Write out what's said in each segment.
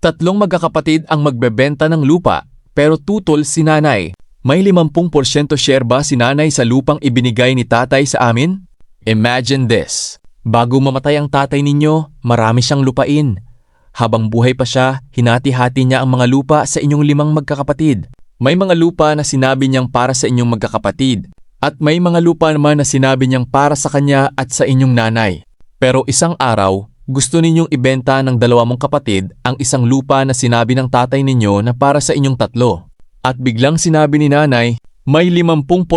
Tatlong magkakapatid ang magbebenta ng lupa, pero tutol si nanay. May 50% share ba si nanay sa lupang ibinigay ni tatay sa amin? Imagine this. Bago mamatay ang tatay ninyo, marami siyang lupain. Habang buhay pa siya, hinati-hati niya ang mga lupa sa inyong 5 magkakapatid. May mga lupa na sinabi niyang para sa inyong magkakapatid, at may mga lupa naman na sinabi niyang para sa kanya at sa inyong nanay. Pero isang araw, gusto ninyong ibenta ng 2 mong kapatid ang isang lupa na sinabi ng tatay ninyo na para sa inyong 3. At biglang sinabi ni nanay, may 50%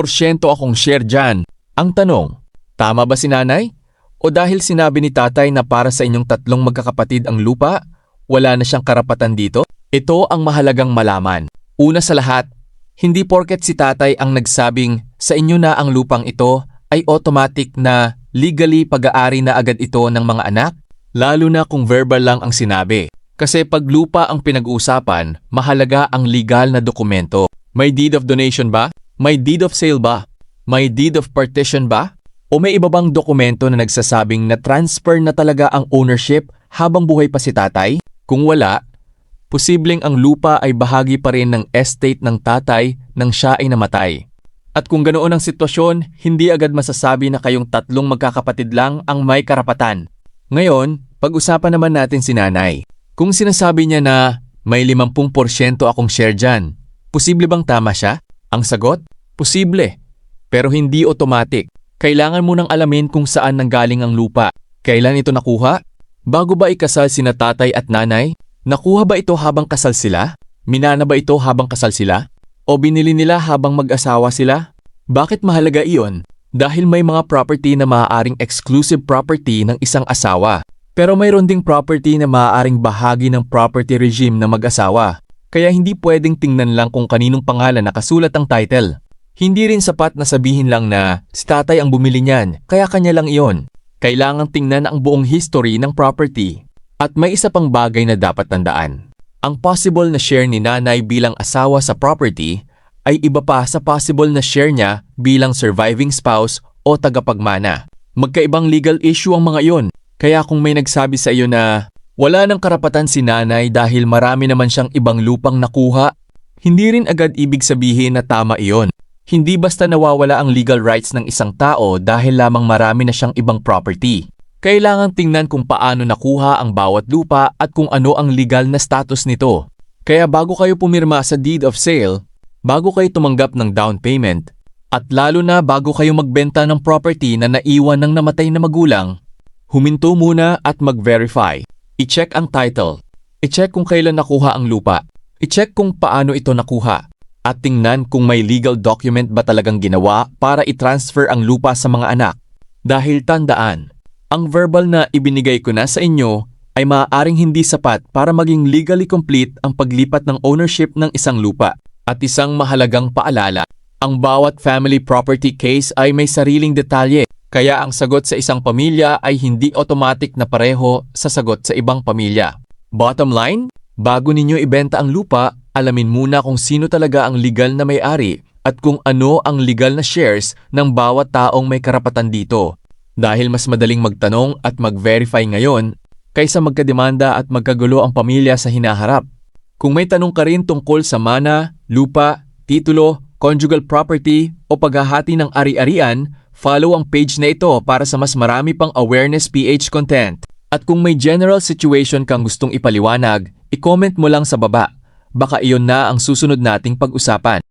akong share dyan. Ang tanong, tama ba si nanay? O dahil sinabi ni tatay na para sa inyong 3 magkakapatid ang lupa, wala na siyang karapatan dito? Ito ang mahalagang malaman. Una sa lahat, hindi porket si tatay ang nagsabing sa inyo na ang lupang ito ay automatic na legally pag-aari na agad ito ng mga anak, lalo na kung verbal lang ang sinabi. Kasi pag lupa ang pinag-uusapan, mahalaga ang legal na dokumento. May deed of donation ba? May deed of sale ba? May deed of partition ba? O may iba bang dokumento na nagsasabing na transfer na talaga ang ownership habang buhay pa si tatay? Kung wala, posibleng ang lupa ay bahagi pa rin ng estate ng tatay nang siya ay namatay. At kung ganoon ang sitwasyon, hindi agad masasabi na kayong 3 magkakapatid lang ang may karapatan. Ngayon, pag-usapan naman natin si nanay. Kung sinasabi niya na may 50% akong share dyan, posible bang tama siya? Ang sagot? Posible. Pero hindi automatic. Kailangan mo nang alamin kung saan nanggaling ang lupa. Kailan ito nakuha? Bago ba ikasal sina tatay at nanay? Nakuha ba ito habang kasal sila? Minana ba ito habang kasal sila? O binili nila habang mag-asawa sila? Bakit mahalaga iyon? Dahil may mga property na maaaring exclusive property ng isang asawa. Pero mayroon ding property na maaaring bahagi ng property regime ng mag-asawa. Kaya hindi pwedeng tingnan lang kung kaninong pangalan nakasulat ang title. Hindi rin sapat na sabihin lang na si tatay ang bumili niyan, kaya kanya lang iyon. Kailangang tingnan ang buong history ng property. At may isa pang bagay na dapat tandaan. Ang possible na share ni nanay bilang asawa sa property ay iba pa sa possible na share niya bilang surviving spouse o tagapagmana. Magkaibang legal issue ang mga iyon. Kaya kung may nagsabi sa iyo na wala ng karapatan si nanay dahil marami naman siyang ibang lupang nakuha, hindi rin agad ibig sabihin na tama iyon. Hindi basta nawawala ang legal rights ng isang tao dahil lamang marami na siyang ibang property. Kailangan tingnan kung paano nakuha ang bawat lupa at kung ano ang legal na status nito. Kaya bago kayo pumirma sa deed of sale, bago kayo tumanggap ng down payment, at lalo na bago kayo magbenta ng property na naiwan ng namatay na magulang, huminto muna at mag-verify. I-check ang title. I-check kung kailan nakuha ang lupa. I-check kung paano ito nakuha. At tingnan kung may legal document ba talagang ginawa para i-transfer ang lupa sa mga anak. Dahil tandaan, ang verbal na ibinigay ko na sa inyo ay maaaring hindi sapat para maging legally complete ang paglipat ng ownership ng isang lupa. At isang mahalagang paalala, ang bawat family property case ay may sariling detalye, kaya ang sagot sa isang pamilya ay hindi automatic na pareho sa sagot sa ibang pamilya. Bottom line, bago ninyo ibenta ang lupa, alamin muna kung sino talaga ang legal na may-ari at kung ano ang legal na shares ng bawat taong may karapatan dito. Dahil mas madaling magtanong at mag-verify ngayon kaysa magkademanda at magkagulo ang pamilya sa hinaharap. Kung may tanong ka rin tungkol sa mana, lupa, titulo, conjugal property o paghahati ng ari-arian, follow ang page na ito para sa mas marami pang awareness PH content. At kung may general situation kang gustong ipaliwanag, i-comment mo lang sa baba. Baka iyon na ang susunod nating pag-usapan.